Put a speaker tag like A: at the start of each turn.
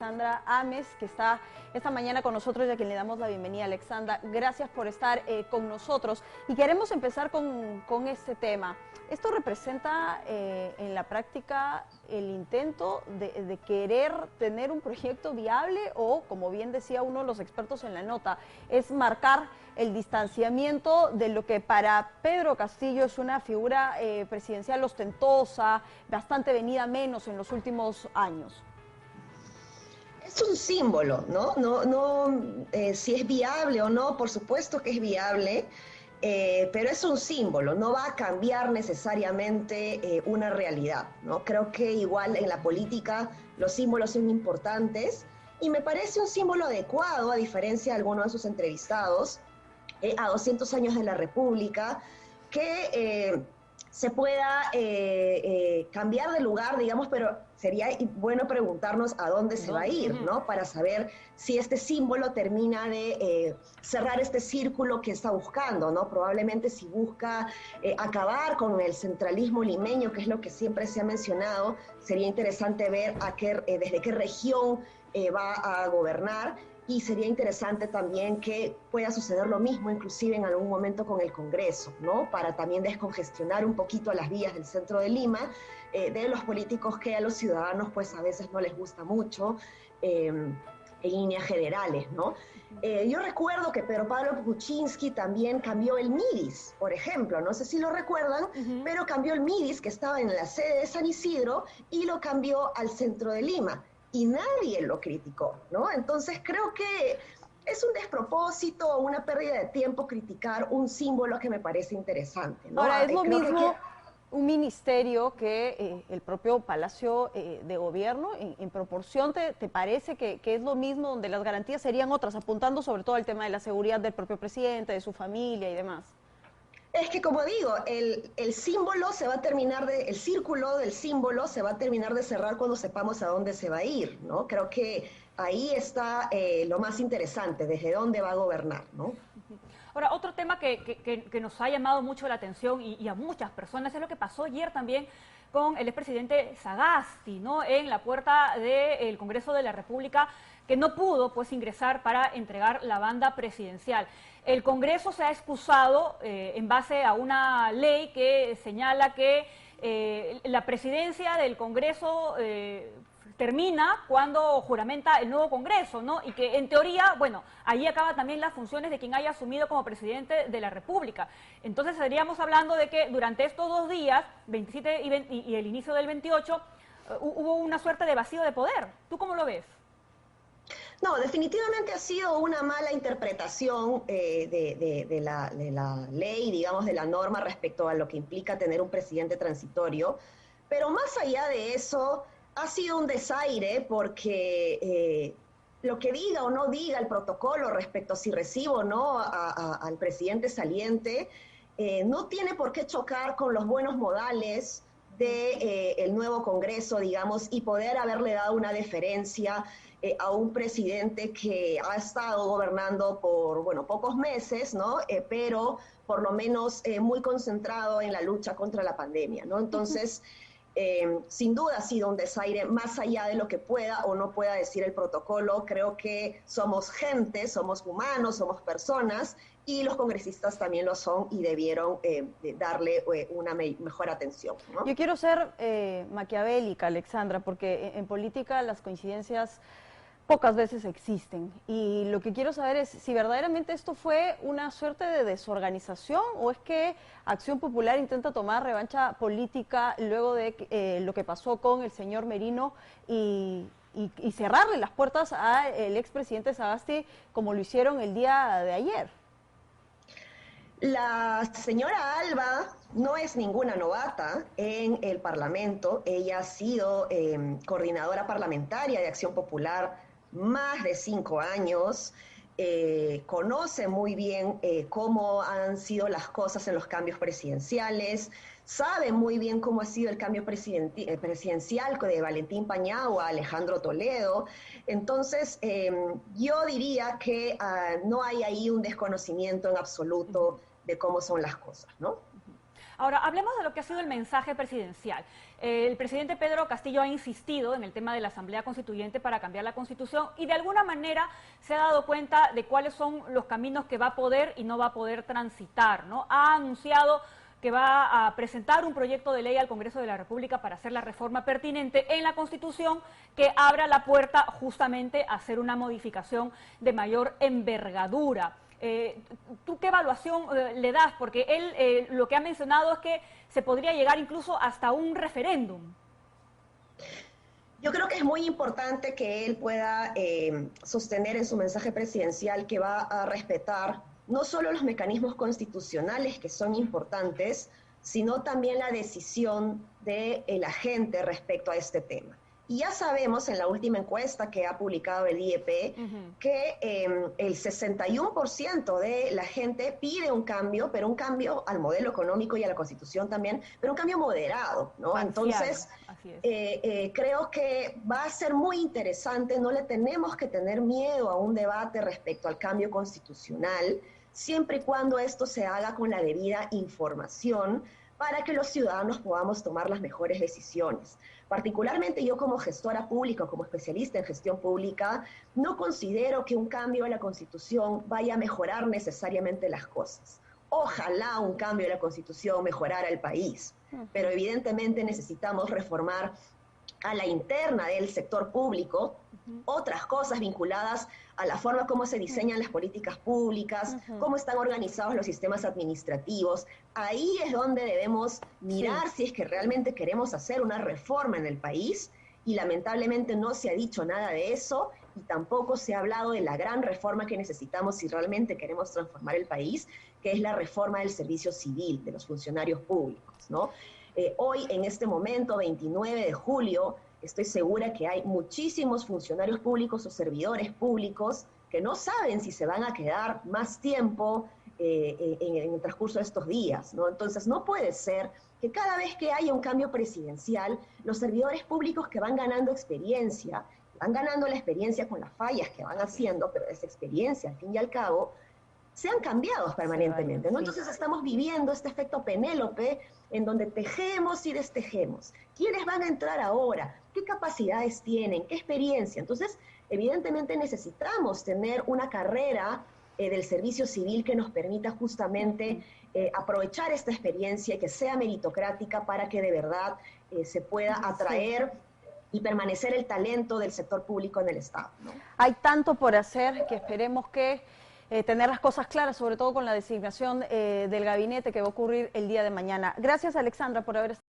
A: Alexandra Ames, que está esta mañana con nosotros y a quien le damos la bienvenida. Alexandra, gracias por estar con nosotros. Y queremos empezar con este tema. ¿Esto representa en la práctica el intento de querer tener un proyecto viable o, como bien decía uno de los expertos en la nota, es marcar el distanciamiento de lo que para Pedro Castillo es una figura presidencial ostentosa, bastante venida menos en los últimos años?
B: Es un símbolo, ¿no? Si es viable o no, por supuesto que es viable, pero es un símbolo, no va a cambiar necesariamente una realidad, ¿no? Creo que igual en la política los símbolos son importantes y me parece un símbolo adecuado, a diferencia de algunos de sus entrevistados, a 200 años de la República, que se pueda cambiar de lugar, digamos, pero sería bueno preguntarnos a dónde se va a ir, ¿no? Para saber si este símbolo termina de cerrar este círculo que está buscando, ¿no? Probablemente si busca acabar con el centralismo limeño, que es lo que siempre se ha mencionado, sería interesante ver desde qué región va a gobernar. Y sería interesante también que pueda suceder lo mismo, inclusive en algún momento con el Congreso, ¿no? Para también descongestionar un poquito las vías del centro de Lima, de los políticos que a los ciudadanos pues a veces no les gusta mucho, en líneas generales, ¿no? Yo recuerdo que Pedro Pablo Kuczynski también cambió el MIDIS, por ejemplo, no sé si lo recuerdan, pero cambió el MIDIS que estaba en la sede de San Isidro y lo cambió al centro de Lima. Y nadie lo criticó, ¿no? Entonces creo que es un despropósito, una pérdida de tiempo criticar un símbolo que me parece interesante, ¿no?
A: Ahora, es lo mismo un ministerio que el propio Palacio de Gobierno, en proporción, ¿te parece que es lo mismo, donde las garantías serían otras, apuntando sobre todo al tema de la seguridad del propio presidente, de su familia y demás?
B: Es que, como digo, el símbolo se va a terminar el círculo del símbolo se va a terminar de cerrar cuando sepamos a dónde se va a ir, ¿no? Creo que ahí está lo más interesante, desde dónde va a gobernar, ¿no?
C: Ahora, otro tema que nos ha llamado mucho la atención y a muchas personas es lo que pasó ayer también con el expresidente Sagasti, ¿no? En la puerta del Congreso de la República, que no pudo pues ingresar para entregar la banda presidencial. El Congreso se ha excusado en base a una ley que señala que la presidencia del Congreso termina cuando juramenta el nuevo Congreso, ¿no? Y que en teoría, bueno, ahí acaban también las funciones de quien haya asumido como presidente de la República. Entonces estaríamos hablando de que durante estos 2 días, 27 y el inicio del 28, hubo una suerte de vacío de poder. ¿Tú cómo lo ves?
B: No, definitivamente ha sido una mala interpretación de la ley, digamos, de la norma respecto a lo que implica tener un presidente transitorio, pero más allá de eso, ha sido un desaire porque lo que diga o no diga el protocolo respecto a si recibo o no al presidente saliente, no tiene por qué chocar con los buenos modales del nuevo Congreso, digamos, y poder haberle dado una deferencia a un presidente que ha estado gobernando por, bueno, pocos meses, ¿no? Pero por lo menos muy concentrado en la lucha contra la pandemia, ¿no? Entonces, sin duda ha sido un desaire, más allá de lo que pueda o no pueda decir el protocolo. Creo que somos gente, somos humanos, somos personas, y los congresistas también lo son y debieron darle una mejor atención, ¿no?
A: Yo quiero ser maquiavélica, Alexandra, porque en política las coincidencias pocas veces existen, y lo que quiero saber es si verdaderamente esto fue una suerte de desorganización o es que Acción Popular intenta tomar revancha política luego de lo que pasó con el señor Merino y cerrarle las puertas al expresidente Sagasti como lo hicieron el día de ayer.
B: La señora Alba no es ninguna novata en el Parlamento. Ella ha sido coordinadora parlamentaria de Acción Popular más de 5 años, conoce muy bien cómo han sido las cosas en los cambios presidenciales, sabe muy bien cómo ha sido el cambio presidencial de Valentín Paniagua a Alejandro Toledo. Entonces, yo diría que no hay ahí un desconocimiento en absoluto de cómo son las cosas, ¿no?
C: Ahora, hablemos de lo que ha sido el mensaje presidencial. El presidente Pedro Castillo ha insistido en el tema de la Asamblea Constituyente para cambiar la Constitución y de alguna manera se ha dado cuenta de cuáles son los caminos que va a poder y no va a poder transitar, ¿no? Ha anunciado que va a presentar un proyecto de ley al Congreso de la República para hacer la reforma pertinente en la Constitución que abra la puerta justamente a hacer una modificación de mayor envergadura. ¿Tú qué evaluación le das? Porque él lo que ha mencionado es que se podría llegar incluso hasta un referéndum.
B: Yo creo que es muy importante que él pueda sostener en su mensaje presidencial que va a respetar no solo los mecanismos constitucionales que son importantes, sino también la decisión de la gente respecto a este tema. Y ya sabemos en la última encuesta que ha publicado el IEP que el 61% de la gente pide un cambio, pero un cambio al modelo económico y a la Constitución también, pero un cambio moderado, ¿no? Entonces, creo que va a ser muy interesante, no le tenemos que tener miedo a un debate respecto al cambio constitucional, siempre y cuando esto se haga con la debida información para que los ciudadanos podamos tomar las mejores decisiones. Particularmente yo como gestora pública, como especialista en gestión pública, no considero que un cambio a la Constitución vaya a mejorar necesariamente las cosas. Ojalá un cambio a la Constitución mejorara el país, pero evidentemente necesitamos reformar a la interna del sector público, otras cosas vinculadas a la forma como se diseñan las políticas públicas, cómo están organizados los sistemas administrativos. Ahí es donde debemos mirar si es que realmente queremos hacer una reforma en el país, y lamentablemente no se ha dicho nada de eso, y tampoco se ha hablado de la gran reforma que necesitamos si realmente queremos transformar el país, que es la reforma del servicio civil, de los funcionarios públicos, ¿no? Hoy, en este momento, 29 de julio, estoy segura que hay muchísimos funcionarios públicos o servidores públicos que no saben si se van a quedar más tiempo en el transcurso de estos días, ¿no? Entonces, no puede ser que cada vez que haya un cambio presidencial, los servidores públicos que van ganando experiencia, van ganando la experiencia con las fallas que van haciendo, pero esa experiencia, al fin y al cabo, sean cambiados permanentemente, ¿no? Entonces estamos viviendo este efecto Penélope en donde tejemos y destejemos. ¿Quiénes van a entrar ahora? ¿Qué capacidades tienen? ¿Qué experiencia? Entonces, evidentemente necesitamos tener una carrera del servicio civil que nos permita justamente aprovechar esta experiencia y que sea meritocrática para que de verdad se pueda atraer y permanecer el talento del sector público en el Estado, ¿no?
A: Hay tanto por hacer que esperemos que tener las cosas claras, sobre todo con la designación del gabinete que va a ocurrir el día de mañana. Gracias, Alexandra, por haber estado.